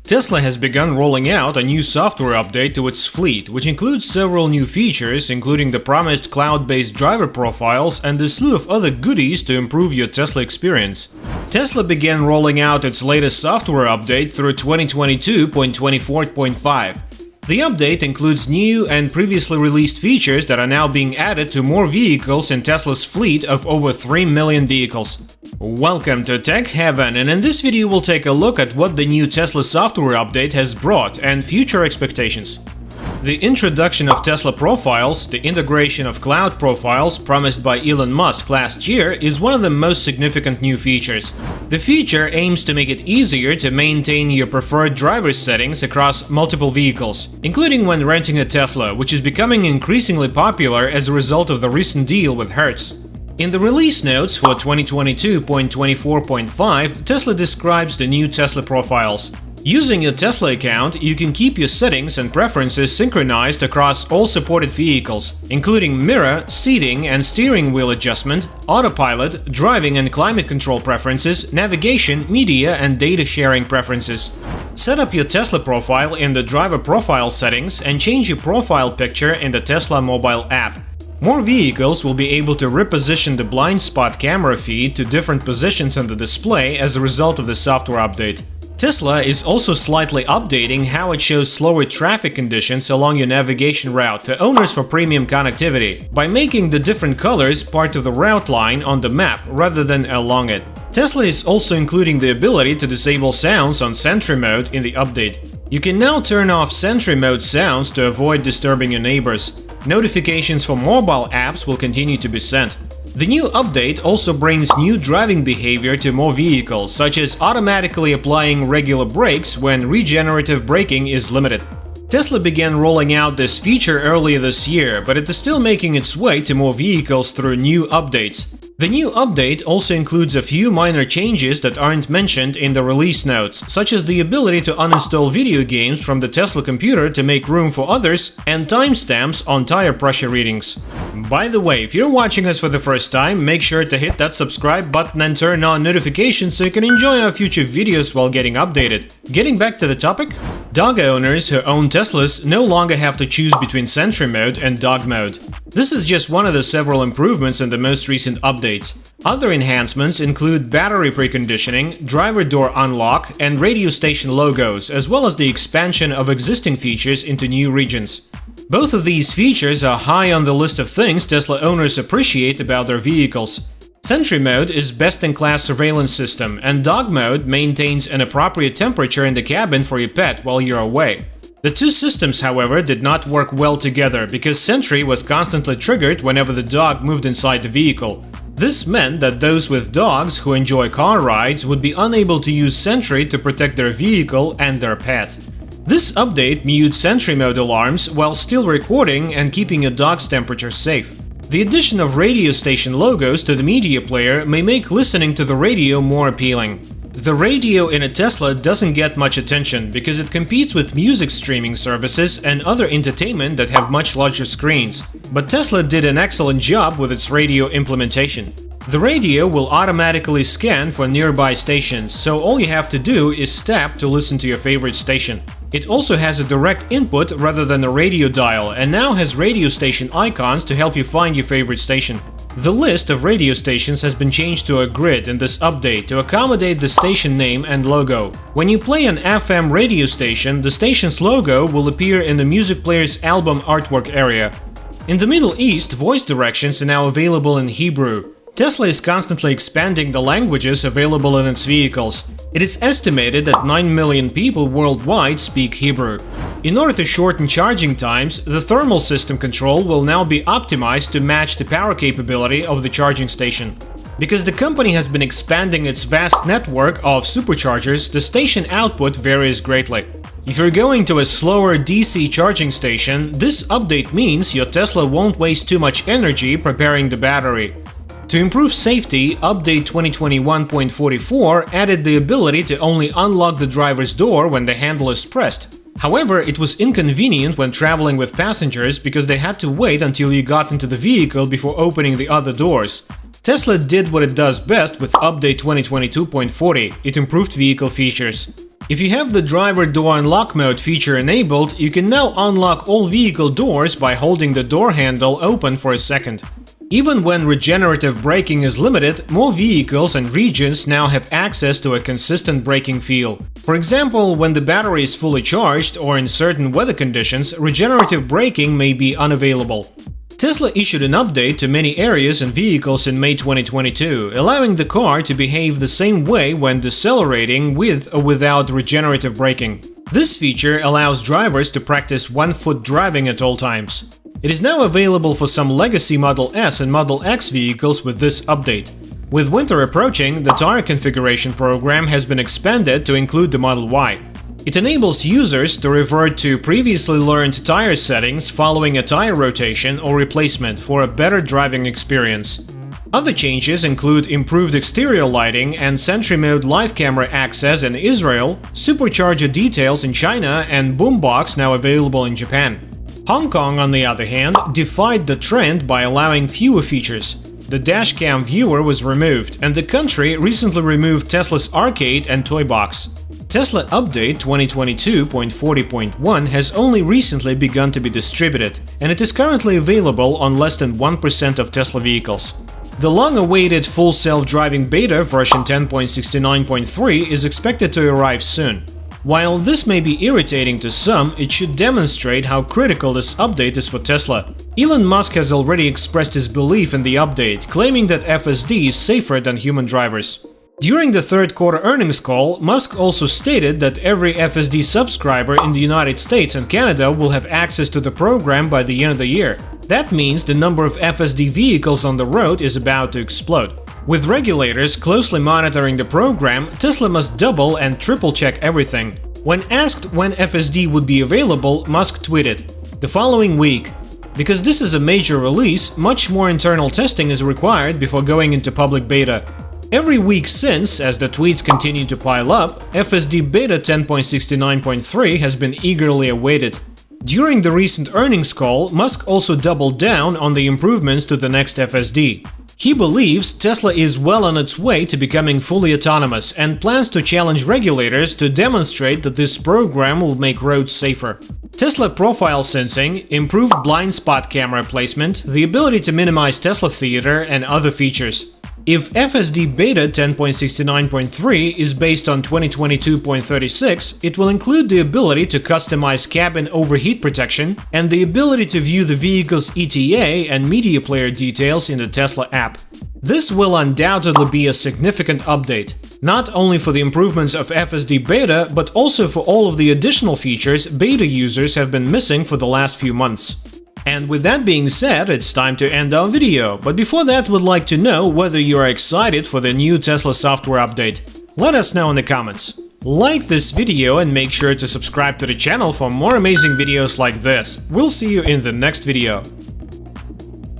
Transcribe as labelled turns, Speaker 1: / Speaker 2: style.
Speaker 1: Tesla has begun rolling out a new software update to its fleet, which includes several new features, including the promised cloud-based driver profiles and a slew of other goodies to improve your Tesla experience. Tesla began rolling out its latest software update through 2022.24.5. The update includes new and previously released features that are now being added to more vehicles in Tesla's fleet of over 3 million vehicles. Welcome to Tech Heaven, and in this video we'll take a look at what the new Tesla software update has brought and future expectations. The introduction of Tesla profiles, the integration of cloud profiles promised by Elon Musk last year, is one of the most significant new features. The feature aims to make it easier to maintain your preferred driver settings across multiple vehicles, including when renting a Tesla, which is becoming increasingly popular as a result of the recent deal with Hertz. In the release notes for 2022.24.5, Tesla describes the new Tesla profiles. Using your Tesla account, you can keep your settings and preferences synchronized across all supported vehicles, including mirror, seating and steering wheel adjustment, autopilot, driving and climate control preferences, navigation, media and data sharing preferences. Set up your Tesla profile in the driver profile settings and change your profile picture in the Tesla mobile app. More vehicles will be able to reposition the blind spot camera feed to different positions on the display as a result of the software update. Tesla is also slightly updating how it shows slower traffic conditions along your navigation route for owners for premium connectivity, by making the different colors part of the route line on the map rather than along it. Tesla is also including the ability to disable sounds on Sentry mode in the update. You can now turn off Sentry mode sounds to avoid disturbing your neighbors. Notifications for mobile apps will continue to be sent. The new update also brings new driving behavior to more vehicles, such as automatically applying regular brakes when regenerative braking is limited. Tesla began rolling out this feature earlier this year, but it is still making its way to more vehicles through new updates. The new update also includes a few minor changes that aren't mentioned in the release notes, such as the ability to uninstall video games from the Tesla computer to make room for others, and timestamps on tire pressure readings. By the way, if you're watching us for the first time, make sure to hit that subscribe button and turn on notifications so you can enjoy our future videos while getting updated. Getting back to the topic, dog owners who own Teslas no longer have to choose between Sentry mode and dog mode. This is just one of the several improvements in the most recent updates. Other enhancements include battery preconditioning, driver door unlock, and radio station logos, as well as the expansion of existing features into new regions. Both of these features are high on the list of things Tesla owners appreciate about their vehicles. Sentry mode is best-in-class surveillance system, and dog mode maintains an appropriate temperature in the cabin for your pet while you're away. The two systems, however, did not work well together because Sentry was constantly triggered whenever the dog moved inside the vehicle. This meant that those with dogs who enjoy car rides would be unable to use Sentry to protect their vehicle and their pet. This update mutes Sentry mode alarms while still recording and keeping a dog's temperature safe. The addition of radio station logos to the media player may make listening to the radio more appealing. The radio in a Tesla doesn't get much attention because it competes with music streaming services and other entertainment that have much larger screens. But Tesla did an excellent job with its radio implementation. The radio will automatically scan for nearby stations, so all you have to do is tap to listen to your favorite station. It also has a direct input rather than a radio dial, and now has radio station icons to help you find your favorite station. The list of radio stations has been changed to a grid in this update to accommodate the station name and logo. When you play an FM radio station, the station's logo will appear in the music player's album artwork area. In the Middle East, voice directions are now available in Hebrew. Tesla is constantly expanding the languages available in its vehicles. It is estimated that 9 million people worldwide speak Hebrew. In order to shorten charging times, the thermal system control will now be optimized to match the power capability of the charging station. Because the company has been expanding its vast network of superchargers, the station output varies greatly. If you're going to a slower DC charging station, this update means your Tesla won't waste too much energy preparing the battery. To improve safety, Update 2021.44 added the ability to only unlock the driver's door when the handle is pressed. However, it was inconvenient when traveling with passengers because they had to wait until you got into the vehicle before opening the other doors. Tesla did what it does best with Update 2022.40, it improved vehicle features. If you have the driver door unlock mode feature enabled, you can now unlock all vehicle doors by holding the door handle open for a second. Even when regenerative braking is limited, more vehicles and regions now have access to a consistent braking feel. For example, when the battery is fully charged or in certain weather conditions, regenerative braking may be unavailable. Tesla issued an update to many areas and vehicles in May 2022, allowing the car to behave the same way when decelerating with or without regenerative braking. This feature allows drivers to practice one-foot driving at all times. It is now available for some legacy Model S and Model X vehicles with this update. With winter approaching, the tire configuration program has been expanded to include the Model Y. It enables users to revert to previously learned tire settings following a tire rotation or replacement for a better driving experience. Other changes include improved exterior lighting and Sentry mode live camera access in Israel, supercharger details in China, and boombox now available in Japan. Hong Kong, on the other hand, defied the trend by allowing fewer features. The dashcam viewer was removed, and the country recently removed Tesla's arcade and toy box. Tesla Update 2022.40.1 has only recently begun to be distributed, and it is currently available on less than 1% of Tesla vehicles. The long-awaited full self-driving beta version 10.69.3 is expected to arrive soon. While this may be irritating to some, it should demonstrate how critical this update is for Tesla. Elon Musk has already expressed his belief in the update, claiming that FSD is safer than human drivers. During the third quarter earnings call, Musk also stated that every FSD subscriber in the United States and Canada will have access to the program by the end of the year. That means the number of FSD vehicles on the road is about to explode. With regulators closely monitoring the program, Tesla must double and triple check everything. When asked when FSD would be available, Musk tweeted, "The following week. Because this is a major release, much more internal testing is required before going into public beta." Every week since, as the tweets continue to pile up, FSD Beta 10.69.3 has been eagerly awaited. During the recent earnings call, Musk also doubled down on the improvements to the next FSD. He believes Tesla is well on its way to becoming fully autonomous and plans to challenge regulators to demonstrate that this program will make roads safer. Tesla profile sensing, improved blind spot camera placement, the ability to minimize Tesla Theater, and other features. If FSD Beta 10.69.3 is based on 2022.36, it will include the ability to customize cabin overheat protection and the ability to view the vehicle's ETA and media player details in the Tesla app. This will undoubtedly be a significant update, not only for the improvements of FSD Beta, but also for all of the additional features beta users have been missing for the last few months. And with that being said, it's time to end our video, but before that, we'd like to know whether you are excited for the new Tesla software update. Let us know in the comments. Like this video and make sure to subscribe to the channel for more amazing videos like this. We'll see you in the next video.